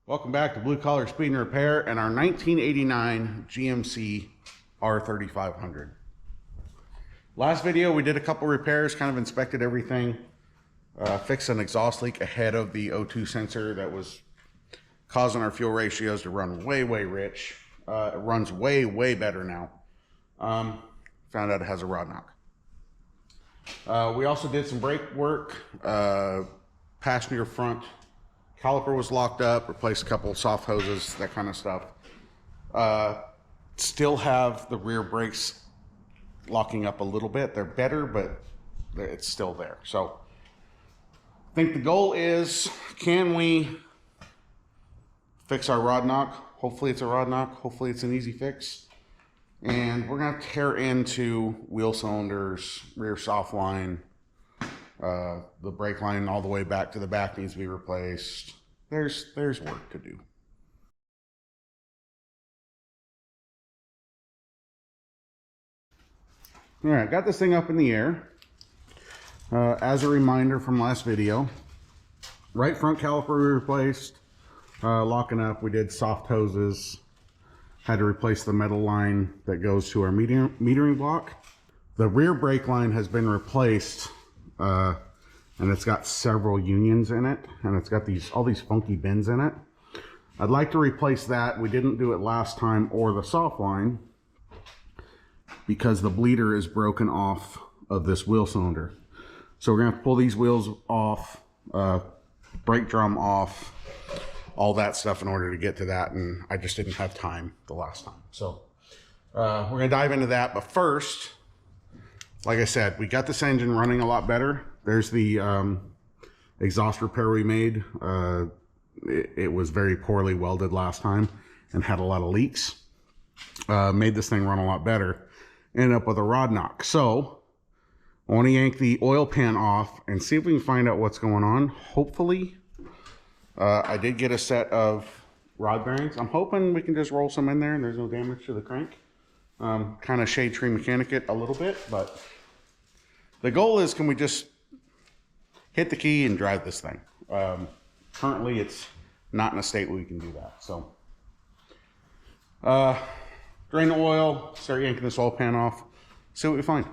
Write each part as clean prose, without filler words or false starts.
Welcome back to Blue Collar Speed and Repair and our 1989 GMC R3500. Last video we did a couple repairs, kind of inspected everything, fixed an exhaust leak ahead of the O2 sensor that was causing our fuel ratios to run way rich. It runs way better now. Found out it has a rod knock. We also did some brake work. Passenger front caliper was locked up, replaced a couple of soft hoses, that kind of stuff. Still have the rear brakes locking up a little bit. They're better, but it's still there. So I think the goal is, can we fix our rod knock? Hopefully it's a rod knock. Hopefully it's an easy fix. And we're gonna tear into wheel cylinders, rear soft line, the brake line all the way back to the back needs to be replaced. There's work to do. All right, got this thing up in the air. As a reminder from last video, right front caliper we replaced, locking up. We did soft hoses, had to replace the metal line that goes to our metering block. The rear brake line has been replaced, and it's got several unions in it, and it's got all these funky bends in it. I'd like to replace that. We didn't do it last time, or the soft line, because the bleeder is broken off of this wheel cylinder. So we're gonna have to pull these wheels off, brake drum off, all that stuff in order to get to that, and I just didn't have time the last time. So we're gonna dive into that, but first, like I said, we got this engine running a lot better. There's the exhaust repair we made. It was very poorly welded last time and had a lot of leaks. Made this thing run a lot better. Ended up with a rod knock. So I want to yank the oil pan off and see if we can find out what's going on. Hopefully, I did get a set of rod bearings. I'm hoping we can just roll some in there and there's no damage to the crank. Kind of Shadetree mechanic it a little bit, but the goal is, can we just hit the key and drive this thing? Currently it's not in a state where we can do that. So drain the oil, start yanking this oil pan off, see what we find.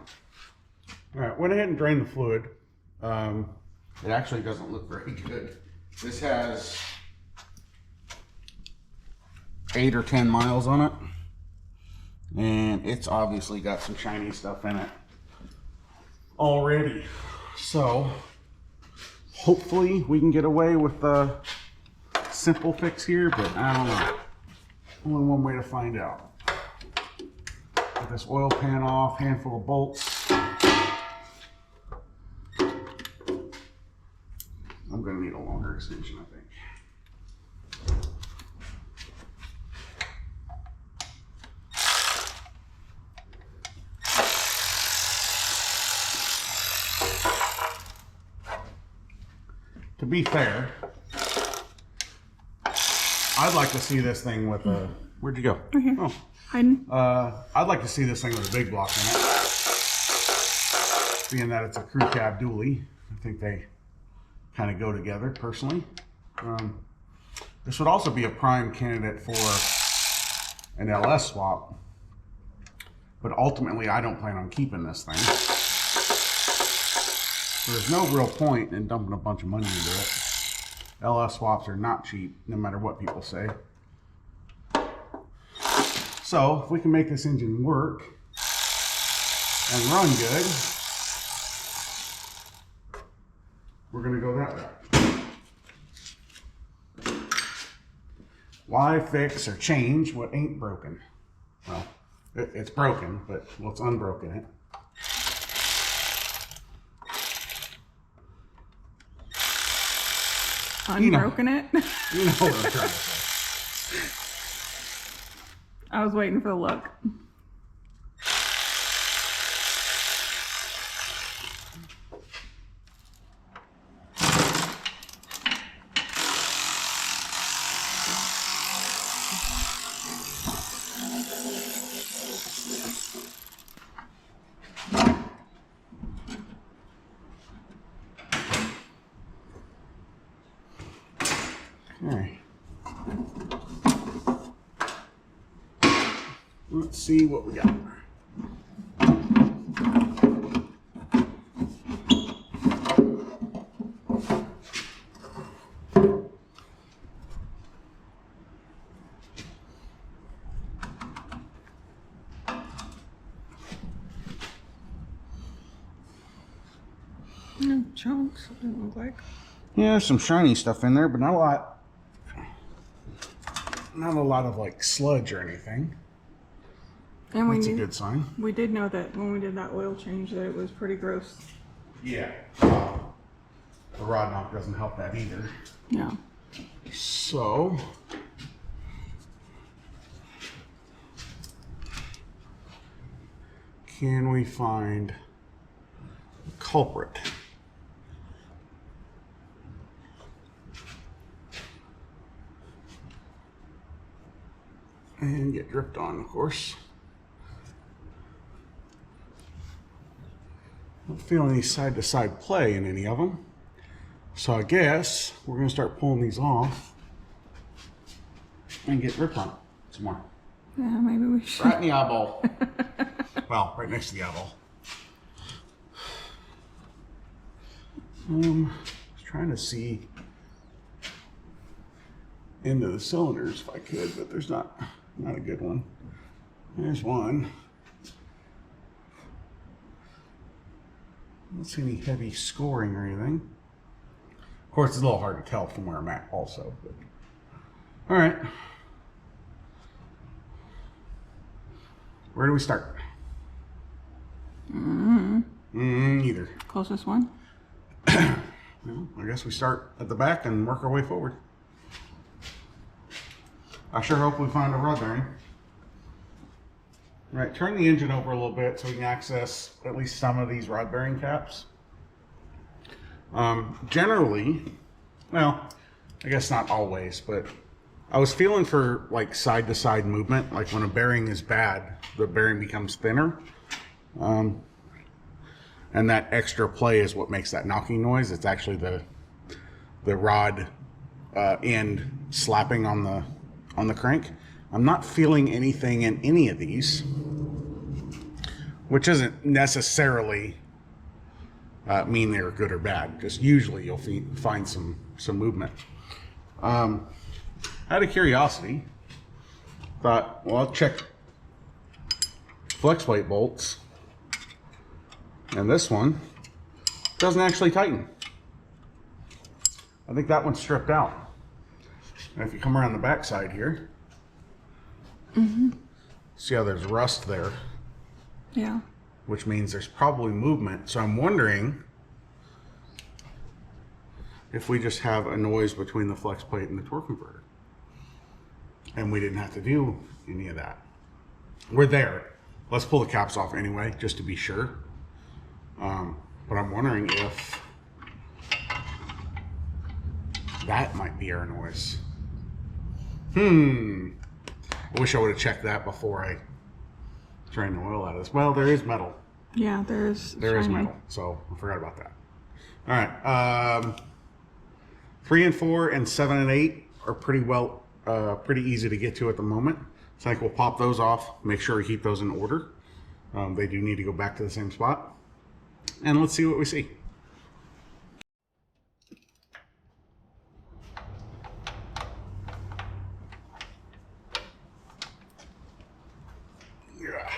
All right, went ahead and drained the fluid. It actually doesn't look very good. This has 8 or 10 miles on it, and it's obviously got some shiny stuff in it already. So hopefully we can get away with a simple fix here, but I don't know. Only one way to find out. Get this oil pan off, handful of bolts. I'm gonna need a longer extension, I think. To be fair, I'd like to see this thing with a, where'd you go? Right here. Oh. Hiding. I'd like to see this thing with a big block in it. Being that it's a crew cab dually, I think they kind of go together personally. This would also be a prime candidate for an LS swap, but ultimately I don't plan on keeping this thing. So there's no real point in dumping a bunch of money into it. LS swaps are not cheap, no matter what people say. So if we can make this engine work and run good, we're gonna go that route. Why fix or change what ain't broken? Well, it's broken, but let's unbroken it. Unbroken it? You know what I'm trying to say. I was waiting for the look. All right. Let's see what we got. No chunks, it doesn't look like. Yeah, there's some shiny stuff in there, but not a lot. Not a lot of like sludge or anything. And That's a good sign. we did know that when we did that oil change that it was pretty gross. Yeah. The rod knock doesn't help that either. Yeah. So, can we find the culprit? And get dripped on, of course. Not feeling any side-to-side play in any of them. So I guess we're going to start pulling these off and get dripped on some more. Yeah, maybe we should. Right in the eyeball. Well, right next to the eyeball. I was trying to see into the cylinders if I could, but there's not a good one. There's one. I don't see any heavy scoring or anything. Of course, it's a little hard to tell from where I'm at also. But. All right. Where do we start? Either. Closest one? Well, I guess we start at the back and work our way forward. I sure hope we find a rod bearing. All right, turn the engine over a little bit so we can access at least some of these rod bearing caps. Generally, well, I guess not always, but I was feeling for like side to side movement. Like when a bearing is bad, the bearing becomes thinner. And that extra play is what makes that knocking noise. It's actually the rod end slapping on the crank. I'm not feeling anything in any of these, which isn't necessarily mean they're good or bad. Just usually you'll find some movement. Out of curiosity, thought, well, I'll check flex plate bolts, and this one doesn't actually tighten. I think that one's stripped out. And if you come around the back side here, see how there's rust there? Yeah. Which means there's probably movement. So I'm wondering if we just have a noise between the flex plate and the torque converter. And we didn't have to do any of that. We're there. Let's pull the caps off anyway, just to be sure. But I'm wondering if that might be our noise. I wish I would have checked that before I drained the oil out of this. Well, there is metal. Yeah, there is metal, so I forgot about that. All right, 3 and 4 and 7 and 8 are pretty easy to get to at the moment. So I think we'll pop those off, make sure we keep those in order. They do need to go back to the same spot. And let's see what we see. Yeah.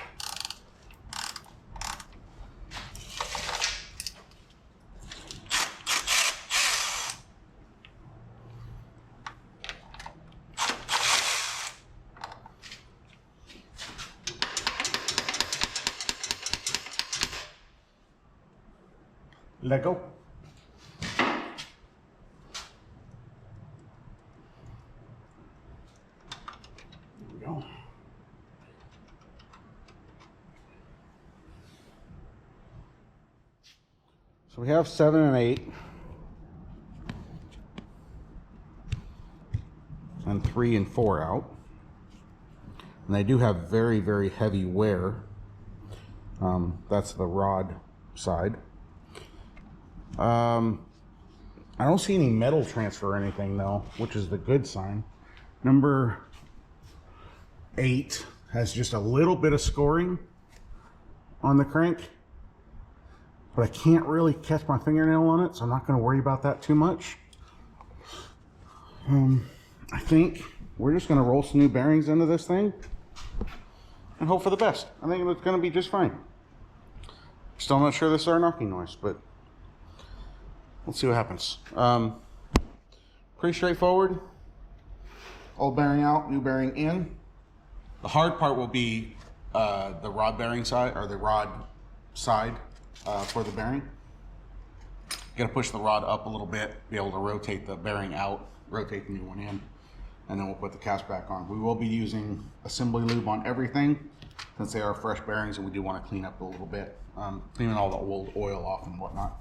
Let go. There we go. So we have 7 and 8. And 3 and 4 out. And they do have very, very heavy wear. That's the rod side. I don't see any metal transfer or anything though, which is the good sign. Number 8 has just a little bit of scoring on the crank, but I can't really catch my fingernail on it, so I'm not going to worry about that too much. I think we're just going to roll some new bearings into this thing and hope for the best. I think it's going to be just fine. Still not sure this is our knocking noise, but let's see what happens. Pretty straightforward. Old bearing out, new bearing in. The hard part will be the rod bearing side, or the rod side for the bearing. You gotta push the rod up a little bit, be able to rotate the bearing out, rotate the new one in, and then we'll put the cast back on. We will be using assembly lube on everything since they are fresh bearings, and we do want to clean up a little bit, cleaning all the old oil off and whatnot.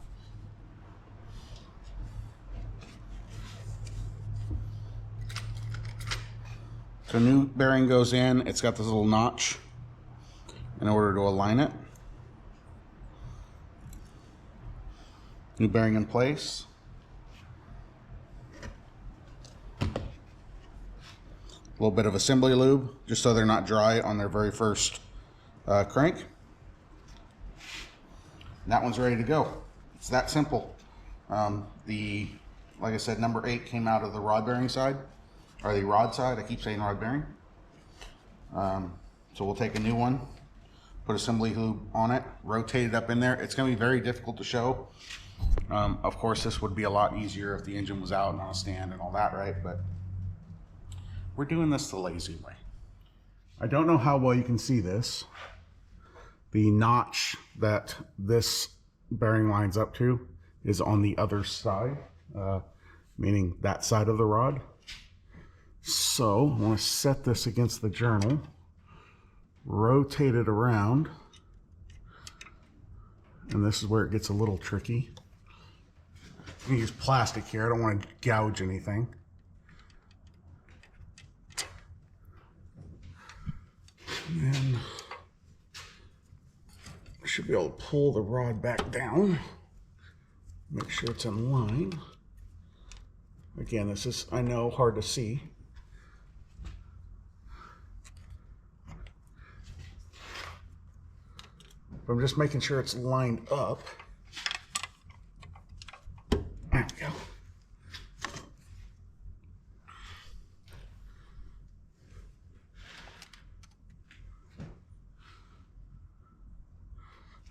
So new bearing goes in, it's got this little notch in order to align it. New bearing in place. A little bit of assembly lube, just so they're not dry on their very first crank. And that one's ready to go. It's that simple. Like I said, number 8 came out of the rod bearing side. Or the rod side, I keep saying rod bearing. So we'll take a new one, put assembly lube on it, rotate it up in there. It's going to be very difficult to show. Of course, this would be a lot easier if the engine was out and on a stand and all that, right? But we're doing this the lazy way. I don't know how well you can see this. The notch that this bearing lines up to is on the other side, meaning that side of the rod. So I want to set this against the journal, rotate it around, and this is where it gets a little tricky. I'm going to use plastic here, I don't want to gouge anything. And then I should be able to pull the rod back down, make sure it's in line. Again, this is, I know, hard to see. I'm just making sure it's lined up. There we go.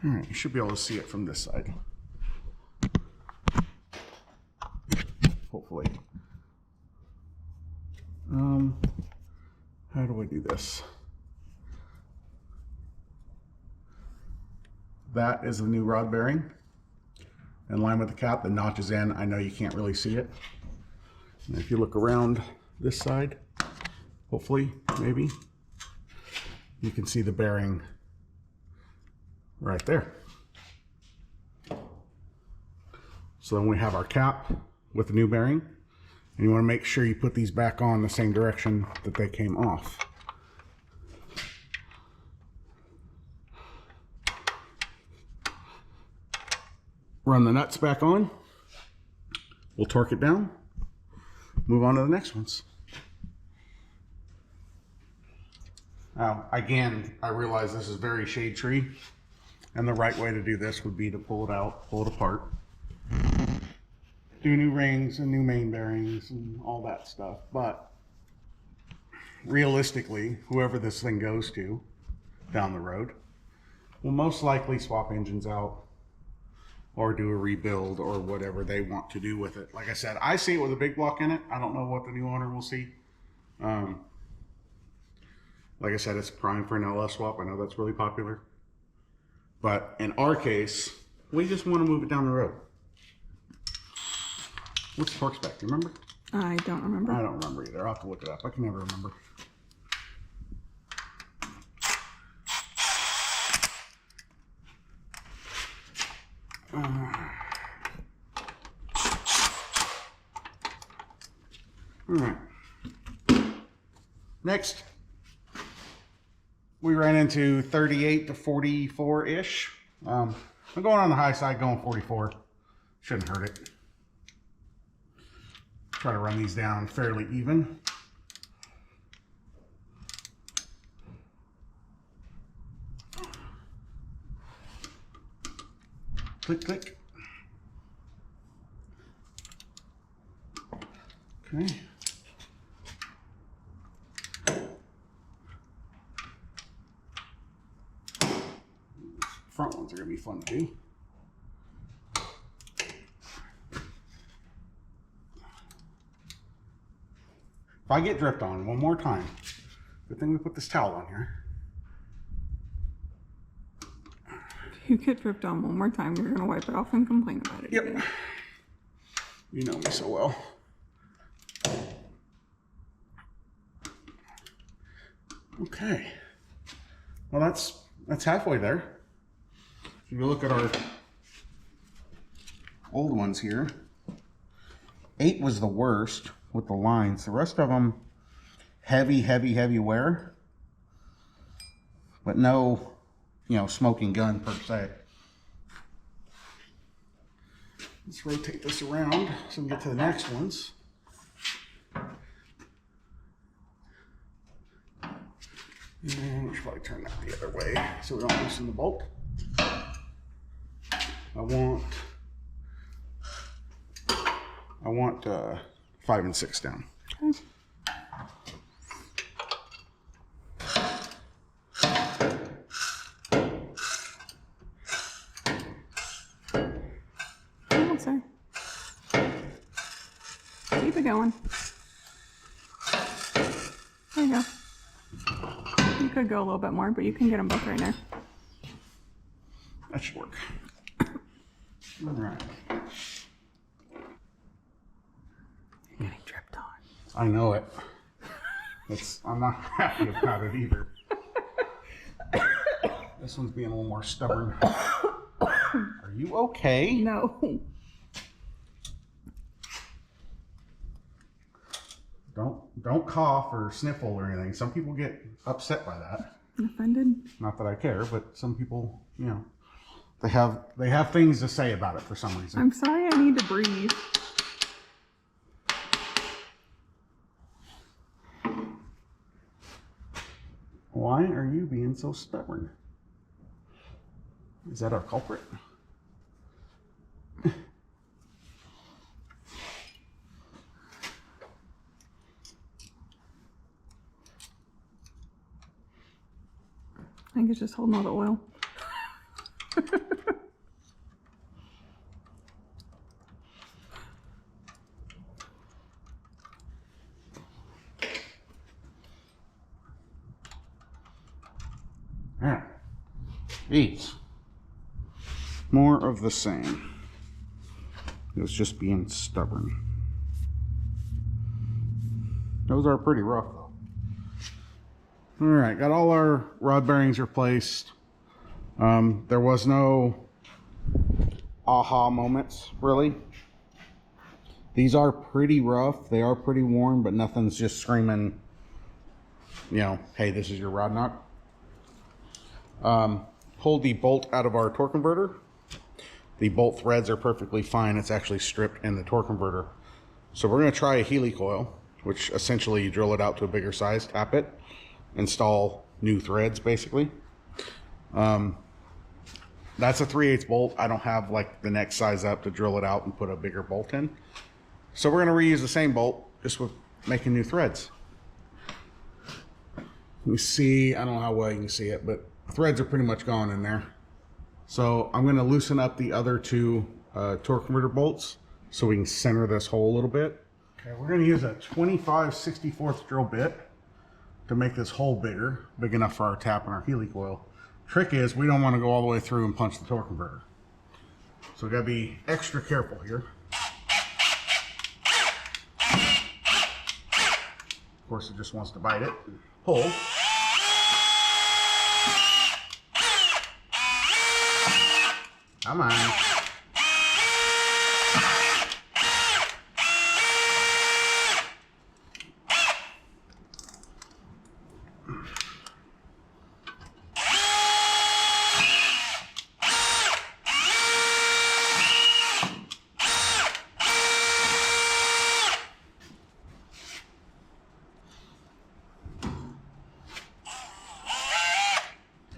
All right, you should be able to see it from this side. Hopefully. How do I do this? That is the new rod bearing. In line with the cap, the notch is in. I know you can't really see it. And if you look around this side, hopefully, maybe, you can see the bearing right there. So then we have our cap with the new bearing. And you want to make sure you put these back on the same direction that they came off. Run the nuts back on. We'll torque it down. Move on to the next ones. Now, again, I realize this is very Shadetree, and the right way to do this would be to pull it out, pull it apart, do new rings and new main bearings and all that stuff. But realistically, whoever this thing goes to down the road will most likely swap engines out or do a rebuild or whatever they want to do with it. Like I said, I see it with a big block in it. I don't know what the new owner will see. Like I said, it's prime for an LS swap. I know that's really popular. But in our case, we just want to move it down the road. What's the torque spec? Do you remember? I don't remember. I don't remember either. I'll have to look it up. I can never remember. All right. Next, we ran into 38 to 44-ish. I'm going on the high side, going 44. Shouldn't hurt it. Try to run these down fairly even. Click, click. Okay. Front ones are gonna be fun to do. If I get dripped on one more time, good thing we put this towel on here. If you get dripped on one more time, you're gonna wipe it off and complain about it again. You know me so well. Okay. Well, that's halfway there. If you look at our old ones here, 8 was the worst with the lines. The rest of them, heavy wear, but no, smoking gun per se. Let's rotate this around so we get to the next ones. And we should probably turn that the other way so we don't loosen the bolt. I want 5 and 6 down. Okay. Almost there. Keep it going. There you go. You could go a little bit more, but you can get them both right now. That should work. All right. You're getting dripped on. I know it. I'm not happy about it either. This one's being a little more stubborn. Are you okay? No. Don't cough or sniffle or anything. Some people get upset by that. Offended? Not that I care, but some people, they have things to say about it for some reason. I'm sorry, I need to breathe. Why are you being so stubborn? Is that our culprit? I think it's just holding all the oil. Yeah. These. More of the same. It was just being stubborn. Those are pretty rough though. All right, got all our rod bearings replaced. There was no aha moments, really. These are pretty rough. They are pretty worn, but nothing's just screaming, hey, this is your rod knock. Pulled the bolt out of our torque converter. The bolt threads are perfectly fine. It's actually stripped in the torque converter. So we're going to try a Healy coil, which essentially you drill it out to a bigger size, tap it, install new threads basically. That's a 3/8 bolt. I don't have like the next size up to drill it out and put a bigger bolt in. So we're going to reuse the same bolt just with making new threads. You see, I don't know how well you can see it, but threads are pretty much gone in there. So I'm going to loosen up the other two torque converter bolts so we can center this hole a little bit. Okay, we're going to use a 25/64 drill bit to make this hole bigger, big enough for our tap and our Healy coil. Trick is we don't want to go all the way through and punch the torque converter. So we got to be extra careful here. Of course, it just wants to bite it and pull. Come on.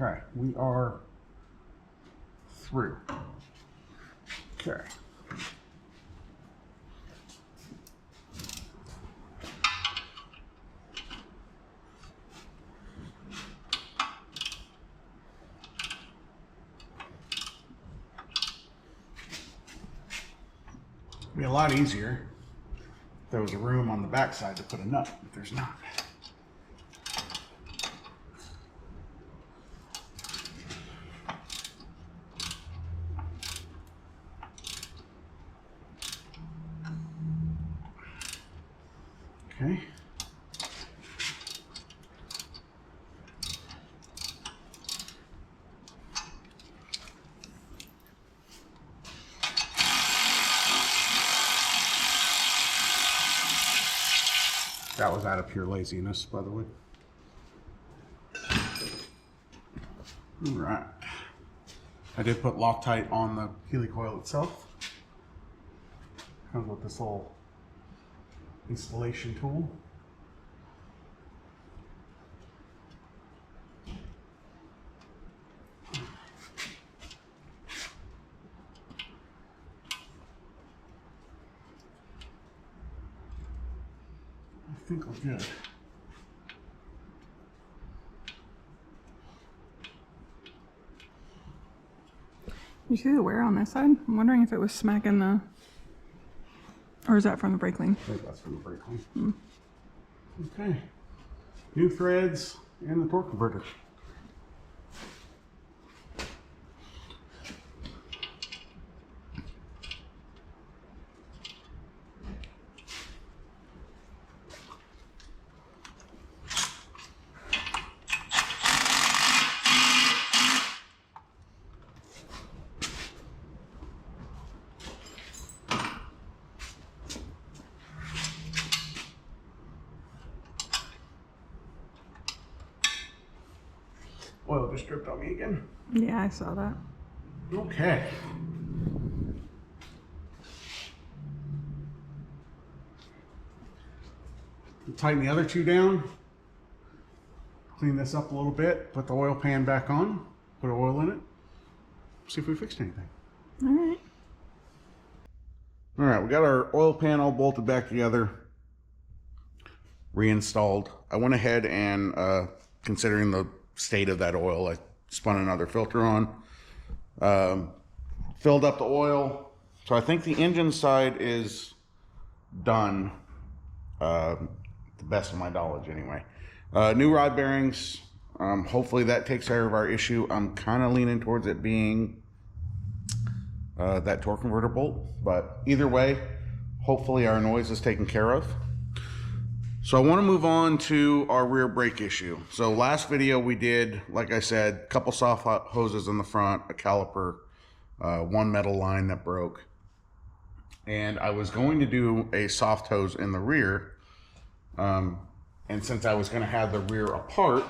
Okay, we are through. Okay. It'd be a lot easier if there was a room on the backside to put a nut, but there's not. Okay. That was out of pure laziness, by the way. All right. I did put Loctite on the helicoil itself. Comes with this little installation tool. I think we're good. You see the wear on this side? I'm wondering if it was smacking the, or is that from the brake clean? I think that's from the brake clean. Okay. New threads and the torque converter. Oil just dripped on me again. Yeah, I saw that. Okay. Tighten the other two down. Clean this up a little bit. Put the oil pan back on. Put oil in it. See if we fixed anything. All right. All right, we got our oil pan all bolted back together. Reinstalled. I went ahead and, considering the state of that oil, I spun another filter on. Filled up the oil. So I think the engine side is done. The best of my knowledge anyway. New rod bearings. Hopefully that takes care of our issue. I'm kind of leaning towards it being that torque converter bolt, but either way, hopefully our noise is taken care of. So I want to move on to our rear brake issue. So last video we did, like I said, a couple soft hoses in the front, a caliper, one metal line that broke. And I was going to do a soft hose in the rear. And since I was going to have the rear apart,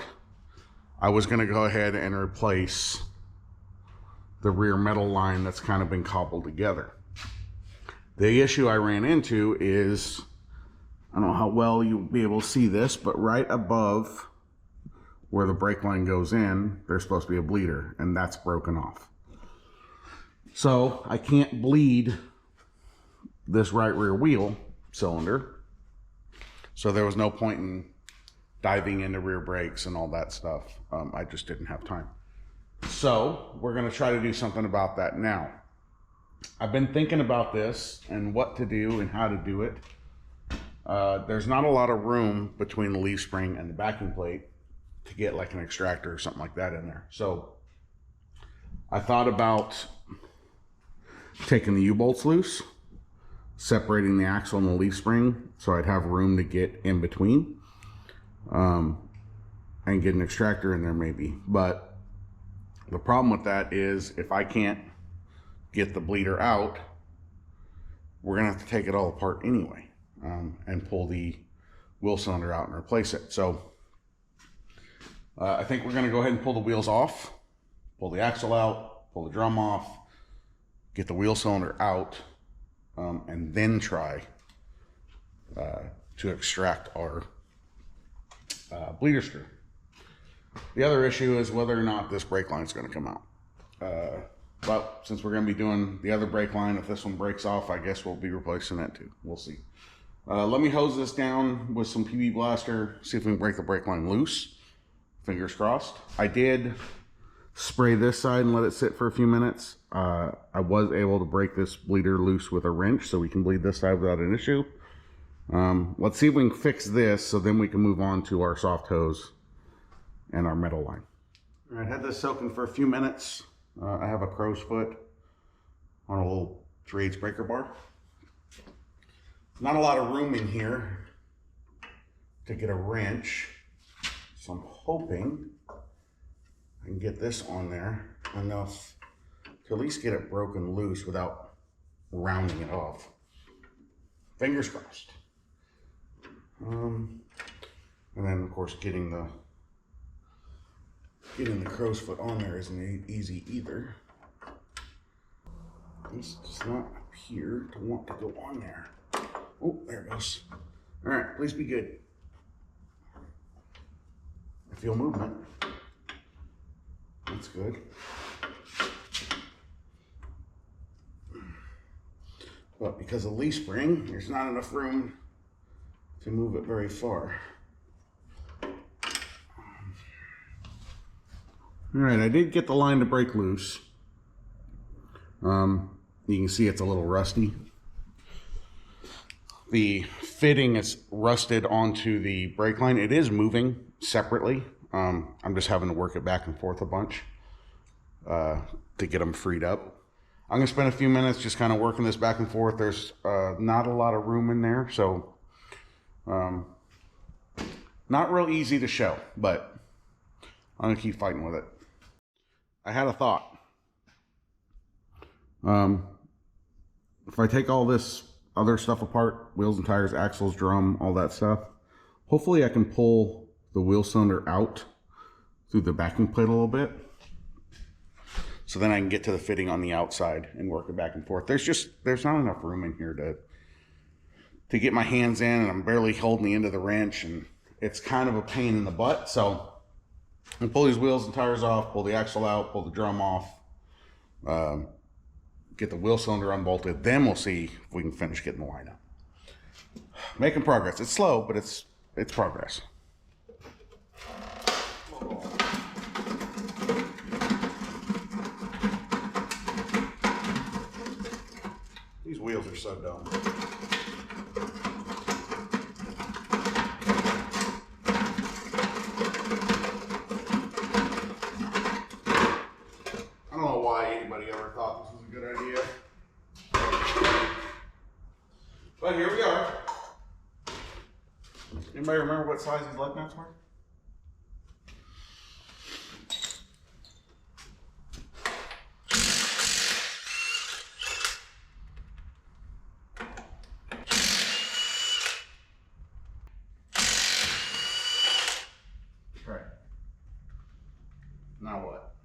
I was going to go ahead and replace the rear metal line that's kind of been cobbled together. The issue I ran into is, I don't know how well you'll be able to see this, but right above where the brake line goes in, there's supposed to be a bleeder, and that's broken off. So I can't bleed this right rear wheel cylinder. So there was no point in diving into rear brakes and all that stuff. I just didn't have time. So we're going to try to do something about that now. I've been thinking about this and what to do and how to do it. There's not a lot of room between the leaf spring and the backing plate to get like an extractor or something like that in there. So I thought about taking the U-bolts loose, separating the axle and the leaf spring so I'd have room to get in between, and get an extractor in there maybe. But the problem with that is if I can't get the bleeder out, we're gonna have to take it all apart anyway. And pull the wheel cylinder out and replace it. So I think we're going to go ahead and pull the wheels off, pull the axle out, pull the drum off, get the wheel cylinder out, and then try to extract our bleeder screw. The other issue is whether or not this brake line is going to come out. But since we're going to be doing the other brake line, if this one breaks off, I guess we'll be replacing that too. We'll see. Let me hose this down with some PB Blaster, see if we can break the brake line loose. Fingers crossed. I did spray this side and let it sit for a few minutes. I was able to break this bleeder loose with a wrench, so we can bleed this side without an issue. Let's see if we can fix this, so then we can move on to our soft hose and our metal line. All right, had this soaking for a few minutes. I have a crow's foot on a little 3/8 breaker bar. Not a lot of room in here to get a wrench, so I'm hoping I can get this on there enough to at least get it broken loose without rounding it off. Fingers crossed. And then of course getting the crow's foot on there isn't easy either. It's just not up here to want to go on there. Oh, there it goes. All right, please be good. I feel movement. That's good. But because of leaf spring, there's not enough room to move it very far. All right, I did get the line to break loose. You can see it's a little rusty. The fitting is rusted onto the brake line. It is moving separately. I'm just having to work it back and forth a bunch to get them freed up. I'm gonna spend a few minutes just kind of working this back and forth. There's not a lot of room in there, so not real easy to show, but I'm gonna keep fighting with it. I had a thought. If I take all this other stuff apart, wheels and tires, axles, drum, all that stuff, hopefully I can pull the wheel cylinder out through the backing plate a little bit. So then I can get to the fitting on the outside and work it back and forth. There's not enough room in here to get my hands in, and I'm barely holding the end of the wrench, and it's kind of a pain in the butt. So I pull these wheels and tires off, pull the axle out, pull the drum off, get the wheel cylinder unbolted, then we'll see if we can finish getting the line up. Making progress. It's slow, but it's progress. These wheels are so dumb. I don't know why anybody ever thought this was a good idea. But here we are. Anybody remember what size these lug nuts were? Right. Now what?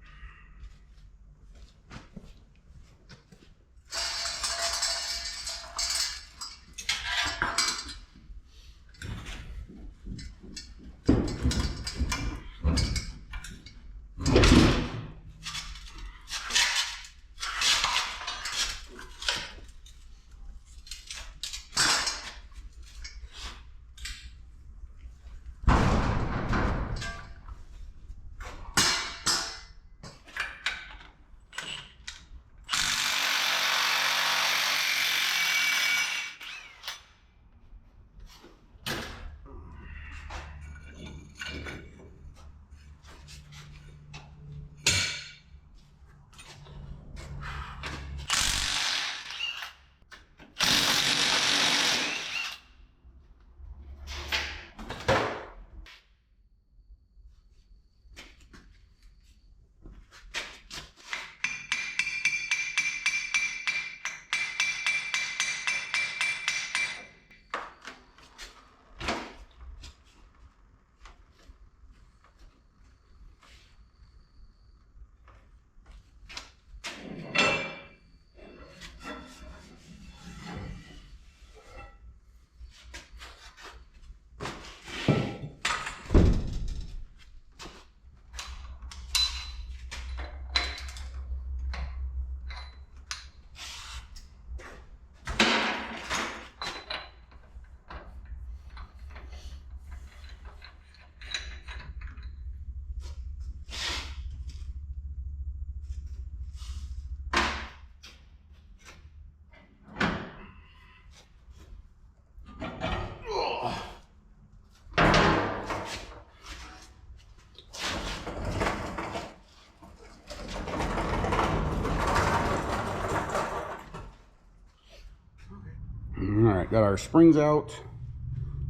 Got our springs out,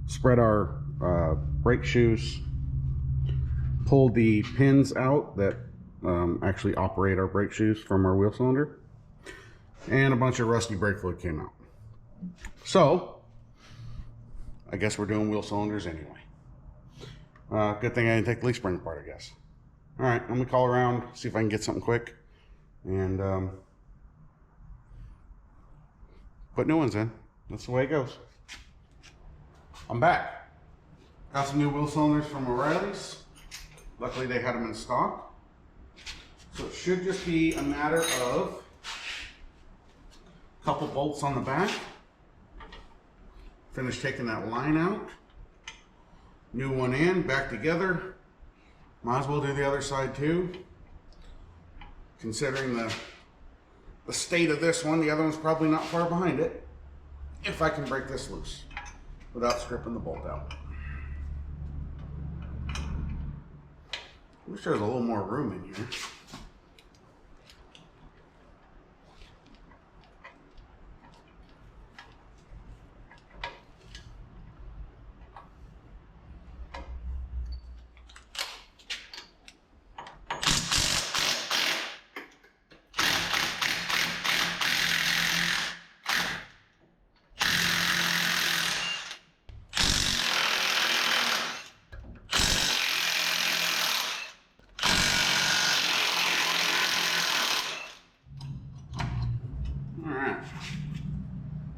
spread our brake shoes, pulled the pins out that actually operate our brake shoes from our wheel cylinder, and a bunch of rusty brake fluid came out. So I guess we're doing wheel cylinders anyway. Good thing I didn't take the leaf spring apart, I guess. All right, let me call around, see if I can get something quick, and put new ones in. That's the way it goes. I'm back. Got some new wheel cylinders from O'Reilly's. Luckily they had them in stock. So it should just be a matter of a couple bolts on the back. Finish taking that line out. New one in, back together. Might as well do the other side too. Considering the state of this one, the other one's probably not far behind it. If I can break this loose without stripping the bolt out. Wish there was a little more room in here.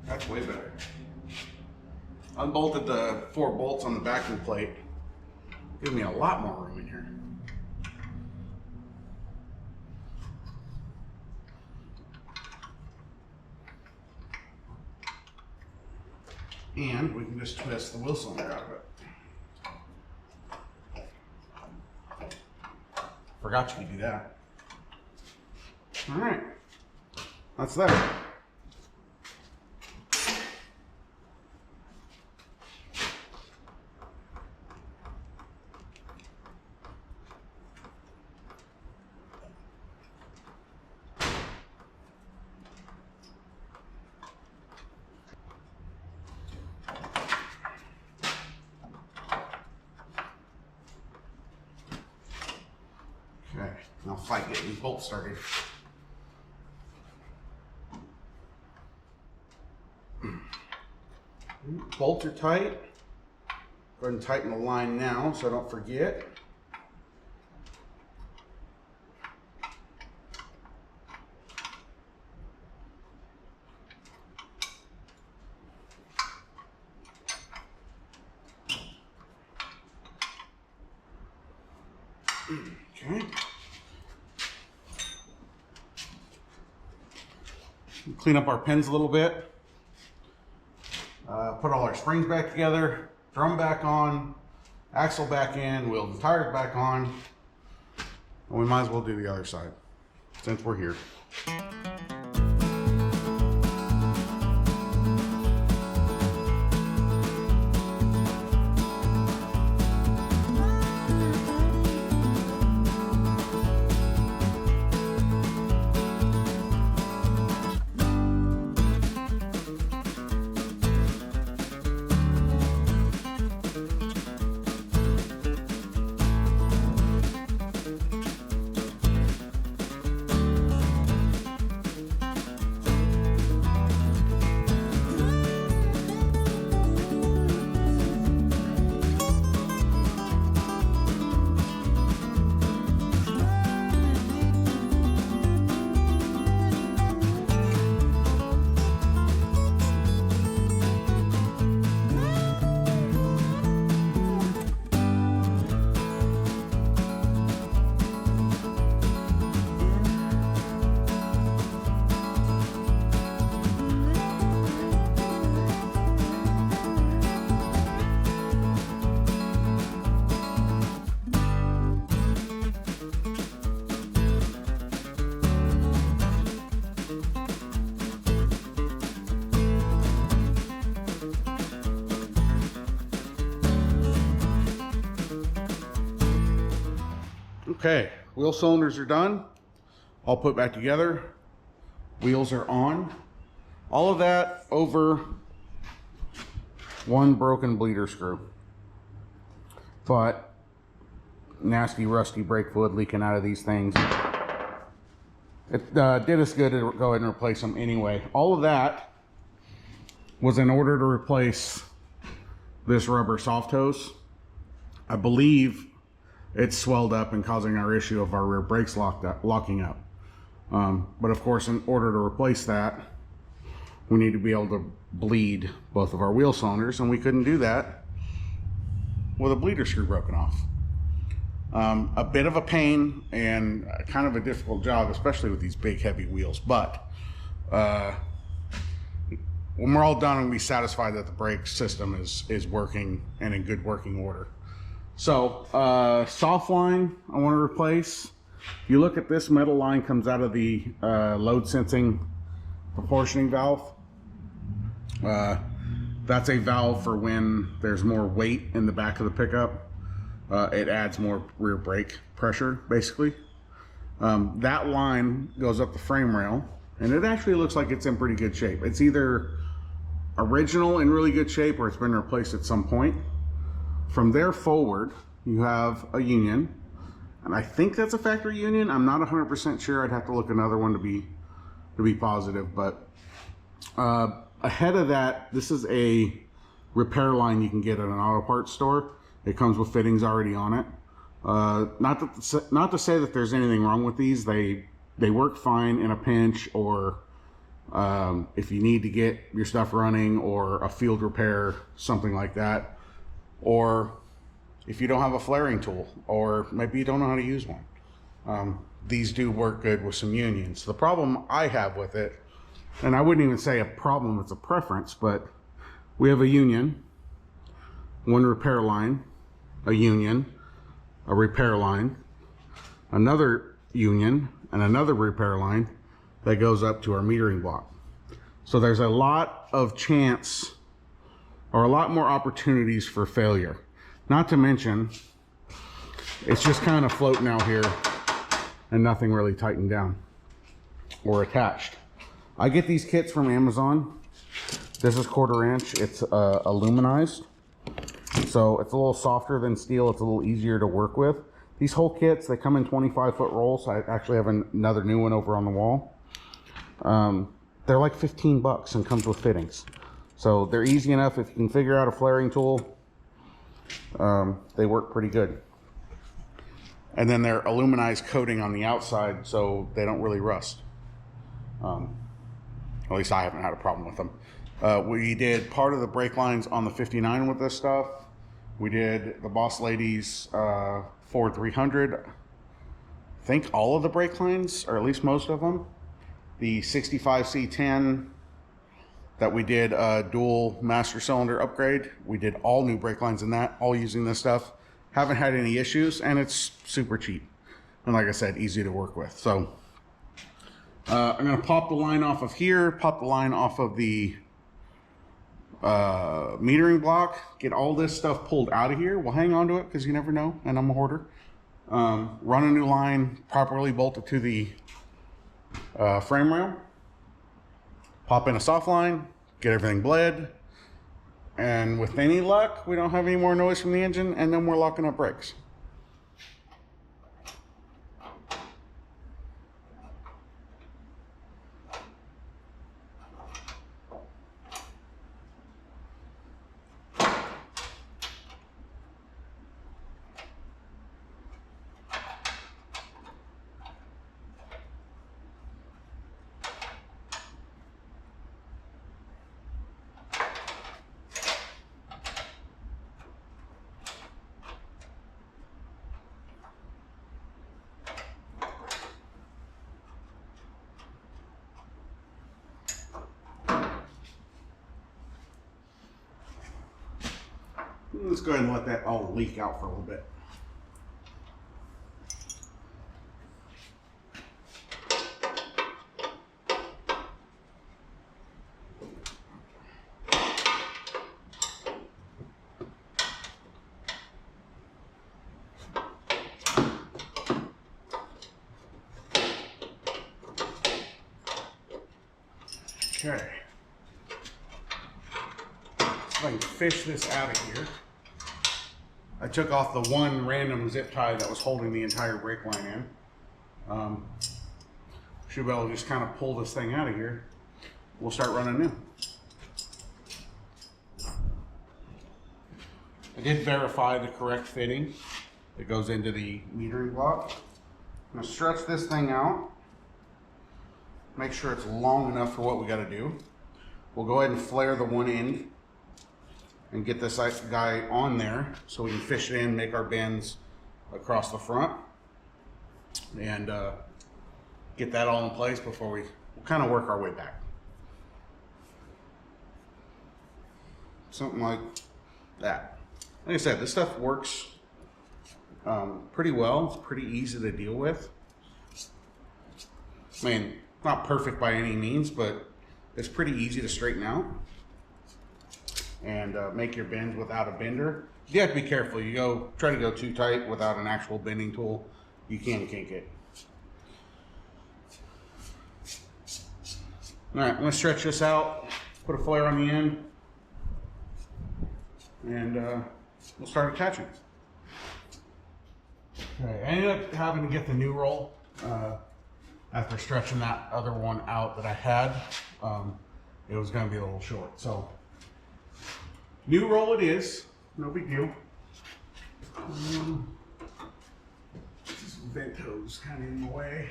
That's way better. Unbolted the 4 bolts on the backing plate. Give me a lot more room in here. And we can just twist the wheel cylinder out of it. Forgot you could do that. All right, that's that. Okay, now fight getting these bolts started. Bolts are tight. Go ahead and tighten the line now so I don't forget. Okay. Clean up our pins a little bit. Put all our springs back together, drum back on, axle back in, wheels and tires back on. And we might as well do the other side since we're here. Okay, wheel cylinders are done. All put back together. Wheels are on. All of that over one broken bleeder screw. But nasty rusty brake fluid leaking out of these things. It did us good to go ahead and replace them anyway. All of that was in order to replace this rubber soft hose. I believe it's swelled up and causing our issue of our rear brakes locking up. But of course, in order to replace that, we need to be able to bleed both of our wheel cylinders, and we couldn't do that with a bleeder screw broken off. A bit of a pain and kind of a difficult job, especially with these big heavy wheels, but when we're all done and we satisfied that the brake system is working and in good working order. So soft line I want to replace. You look at this metal line comes out of the load sensing proportioning valve. That's a valve for when there's more weight in the back of the pickup. It adds more rear brake pressure, basically. That line goes up the frame rail, and it actually looks like it's in pretty good shape. It's either original in really good shape or it's been replaced at some point. From there forward, you have a union, and I think that's a factory union. I'm not 100% sure. I'd have to look another one to be positive, but ahead of that, this is a repair line you can get at an auto parts store. It comes with fittings already on it. Not to say that there's anything wrong with these. They work fine in a pinch, or if you need to get your stuff running, or a field repair, something like that. Or if you don't have a flaring tool, or maybe you don't know how to use one. These do work good with some unions. The problem I have with it, and I wouldn't even say a problem, it's a preference, but we have a union, one repair line, a union, a repair line, another union, and another repair line that goes up to our metering block. So there's a lot of chance, or a lot more opportunities for failure. Not to mention, it's just kind of floating out here and nothing really tightened down or attached. I get these kits from Amazon. This is 1/4 inch. It's aluminized. So it's a little softer than steel. It's a little easier to work with. These whole kits, they come in 25-foot rolls. I actually have another new one over on the wall. They're like 15 bucks and comes with fittings. So they're easy enough. If you can figure out a flaring tool, they work pretty good. And then they're aluminized coating on the outside, so they don't really rust. At least I haven't had a problem with them. We did part of the brake lines on the 59 with this stuff. We did the Boss Lady's Ford 300. I think all of the brake lines, or at least most of them. The 65C10 that we did a dual master cylinder upgrade. We did all new brake lines in that, all using this stuff. Haven't had any issues, and it's super cheap. And like I said, easy to work with. So I'm gonna pop the line off of here, pop the line off of the metering block, get all this stuff pulled out of here. We'll hang on to it because you never know, and I'm a hoarder. Run a new line, properly bolted to the frame rail, pop in a soft line, get everything bled, and with any luck, we don't have any more noise from the engine, and then we're locking up brakes. Let's go ahead and let that all leak out for a little bit. Okay. if I can fish this out of here. I took off the one random zip tie that was holding the entire brake line in. Should be able to just kind of pull this thing out of here. We'll start running new. I did verify the correct fitting that goes into the metering block. I'm gonna stretch this thing out. Make sure it's long enough for what we gotta do. We'll go ahead and flare the one end and get this guy on there so we can fish it in, make our bends across the front, and get that all in place before we'll kind of work our way back. Something like that. Like I said, this stuff works pretty well. It's pretty easy to deal with. I mean, not perfect by any means, but it's pretty easy to straighten out and make your bends without a bender. You have to be careful. You try to go too tight without an actual bending tool, you can kink it. All right, I'm gonna stretch this out, put a flare on the end, and we'll start attaching. Okay, I ended up having to get the new roll after stretching that other one out that I had. It was gonna be a little short, so new roll it is, no big deal. This vent hose kind of in the way.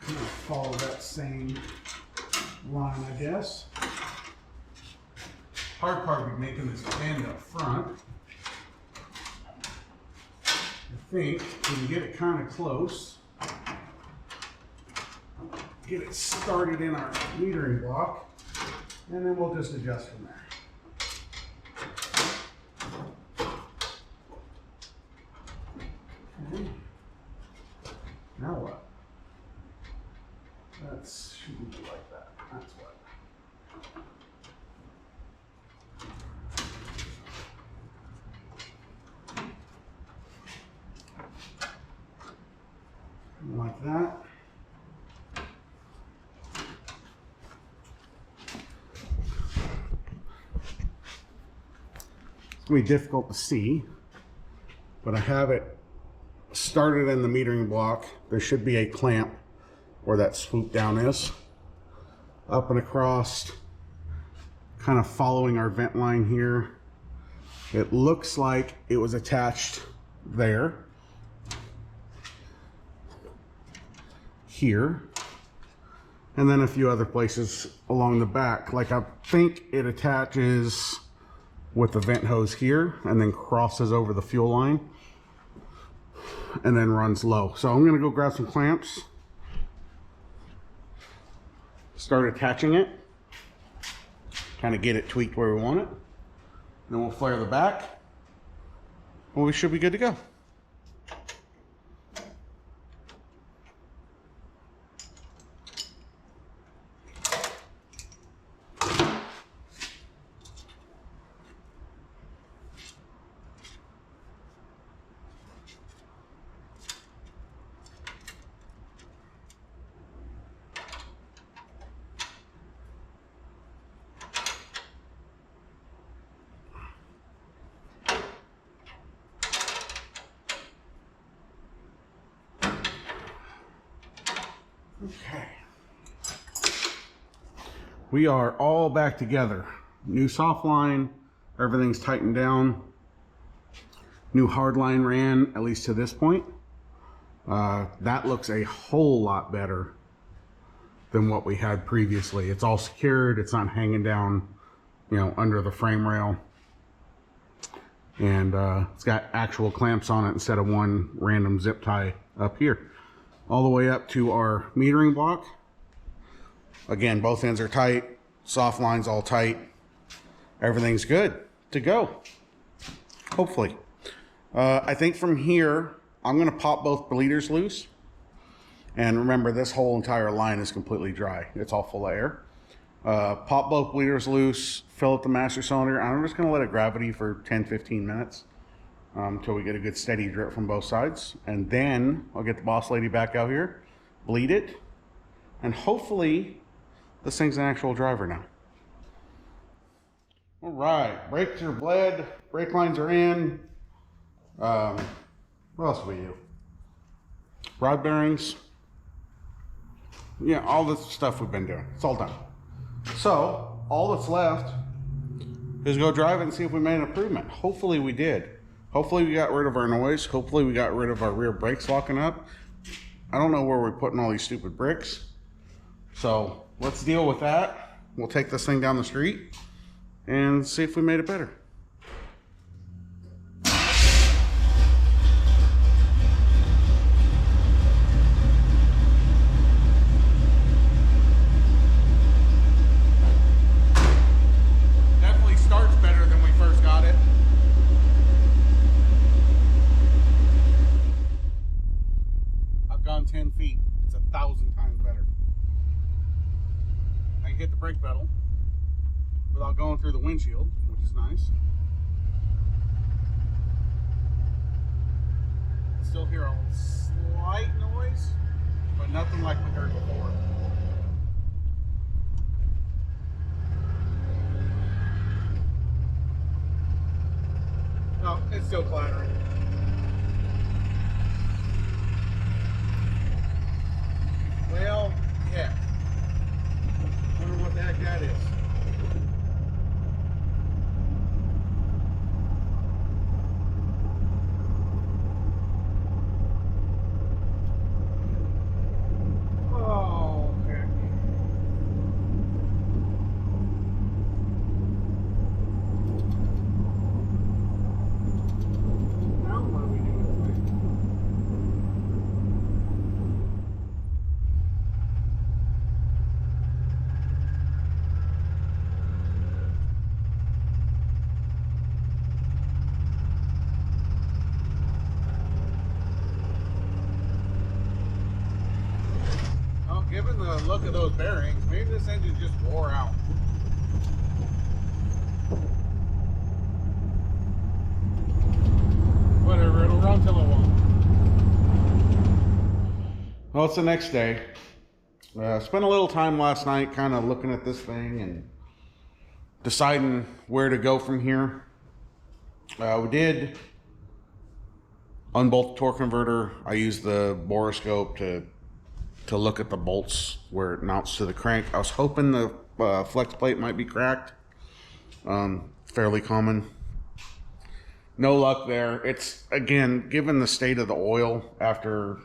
I'm gonna follow that same line, I guess. Hard part would be making this bend up front. I think we can get it kind of close. Get it started in our metering block, and then we'll just adjust from there. Okay. Now what? That shouldn't be like that. That's what. Like that. It's going to be difficult to see, but I have it started in the metering block. There should be a clamp where that swoop down is. Up and across, kind of following our vent line here. It looks like it was attached there. Here. And then a few other places along the back. Like I think it attaches with the vent hose here and then crosses over the fuel line and then runs low. So I'm gonna go grab some clamps, start attaching it, kind of get it tweaked where we want it. Then we'll flare the back, and we should be good to go. Okay. We are all back together. New soft line, everything's tightened down. New hard line ran, at least to this point. That looks a whole lot better than what we had previously. It's all secured, it's not hanging down, you know, under the frame rail. And it's got actual clamps on it instead of one random zip tie up here. All the way up to our metering block. Again, both ends are tight, soft line's all tight. Everything's good to go, hopefully. I think from here, I'm gonna pop both bleeders loose. And remember, this whole entire line is completely dry. It's all full of air. Pop both bleeders loose, fill up the master cylinder. I'm just gonna let it gravity for 10-15 minutes. Until we get a good steady drip from both sides. And then I'll get the boss lady back out here, bleed it, And hopefully this thing's an actual driver now. All right, brakes are bled, brake lines are in. What else do we do? Rod bearings. Yeah, all this stuff we've been doing. It's all done. So all that's left is go drive it and see if we made an improvement. Hopefully we did. Hopefully we got rid of our noise. Hopefully we got rid of our rear brakes locking up. I don't know where we're putting all these stupid bricks. So let's deal with that. We'll take this thing down the street and see if we made it better. Definitely starts better than we first got it. I've gone 10 feet. It's 1,000 times better. I can hit the brake pedal without going through the windshield, which is nice. Still hear a slight noise, but nothing like we heard before. No, it's still clattering. Well, yeah. Wonder what the heck that is. Oh, heck. Now what do we do with it? Given the look of those bearings, maybe this engine just wore out. Whatever, it'll run till it won't. Well, it's the next day. Spent a little time last night kind of looking at this thing and deciding where to go from here. We did unbolt the torque converter. I used the boroscope to look at the bolts where it mounts to the crank. I was hoping the flex plate might be cracked. Fairly common. No luck there. It's, again, given the state of the oil after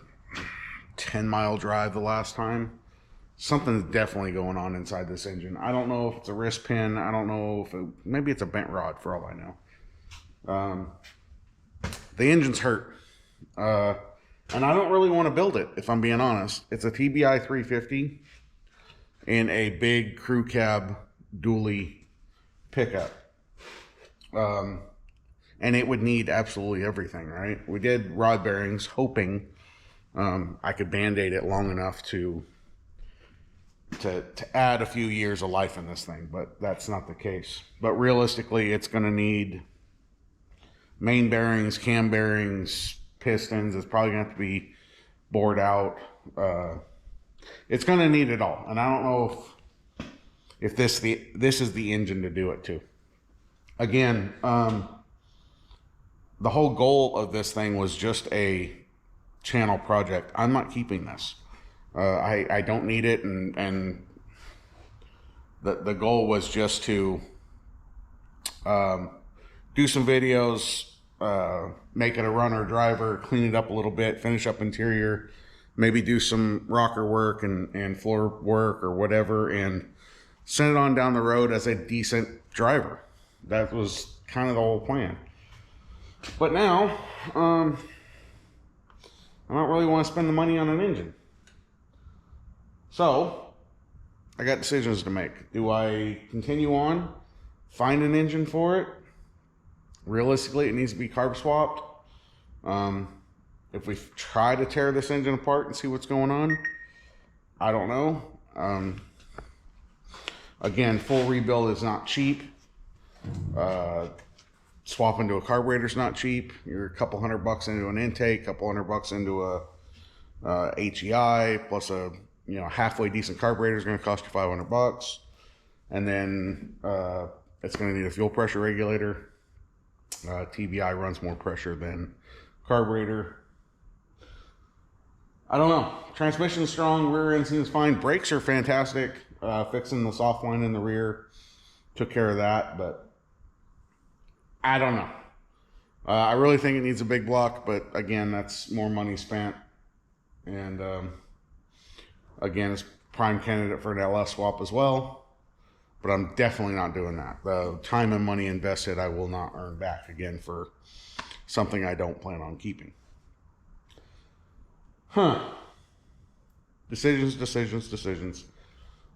10-mile drive the last time, something's definitely going on inside this engine. I don't know if it's a wrist pin. I don't know if maybe it's a bent rod for all I know. The engine's hurt. And I don't really want to build it, if I'm being honest. It's a TBI 350 in a big crew cab dually pickup. And it would need absolutely everything, right? We did rod bearings, hoping I could band-aid it long enough to add a few years of life in this thing, but that's not the case. But realistically, it's going to need main bearings, cam bearings, pistons. It's probably going to have to be bored out. It's going to need it all, and I don't know if this is the engine to do it too. Again, the whole goal of this thing was just a channel project. I'm not keeping this. I don't need it, and the goal was just to do some videos, make it a runner driver, clean it up a little bit, finish up interior, maybe do some rocker work and floor work or whatever, and send it on down the road as a decent driver. That was kind of the whole plan. But now, I don't really want to spend the money on an engine. So, I got decisions to make. Do I continue on, find an engine for it? Realistically, it needs to be carb swapped. If we try to tear this engine apart and see what's going on, I don't know. Again, full rebuild is not cheap. Swapping to a carburetor is not cheap. You're a couple $100 into an intake, couple $100 into a HEI, plus a you know, halfway decent carburetor is going to cost you $500. And then it's going to need a fuel pressure regulator. TBI runs more pressure than carburetor. I don't know. Transmission's strong, rear end seems fine. Brakes are fantastic. Fixing the soft line in the rear took care of that, but I don't know. I really think it needs a big block, but again, that's more money spent. And again, it's prime candidate for an LS swap as well, but I'm definitely not doing that. The time and money invested, I will not earn back again for something I don't plan on keeping. Decisions.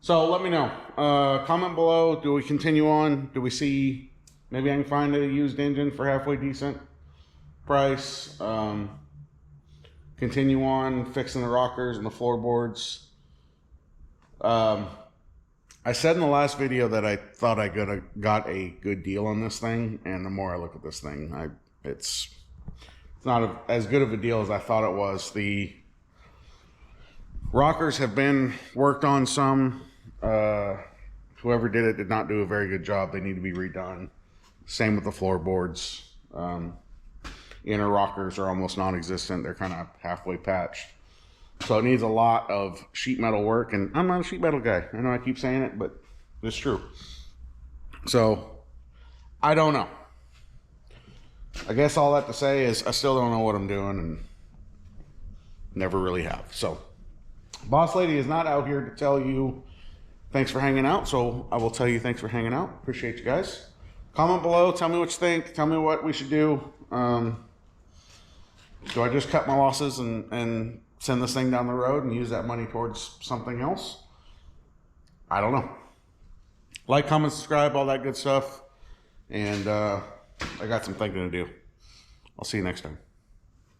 So let me know. Comment below. Do we continue on? Do we see, maybe I can find a used engine for halfway decent price? Continue on fixing the rockers and the floorboards. I said in the last video that I thought I got a good deal on this thing, and the more I look at this thing, it's not as good of a deal as I thought it was. The rockers have been worked on some. Whoever did it did not do a very good job. They need to be redone. Same with the floorboards. Inner rockers are almost non-existent. They're kind of halfway patched. So it needs a lot of sheet metal work, and I'm not a sheet metal guy. I know I keep saying it, but it's true. So I don't know. I guess all that to say is I still don't know what I'm doing, and never really have. So Boss Lady is not out here to tell you thanks for hanging out, so I will tell you thanks for hanging out. Appreciate you guys. Comment below. Tell me what you think. Tell me what we should do. Do I just cut my losses and send this thing down the road and use that money towards something else? I don't know. Like, comment, subscribe, all that good stuff. And I got some thinking to do. I'll see you next time.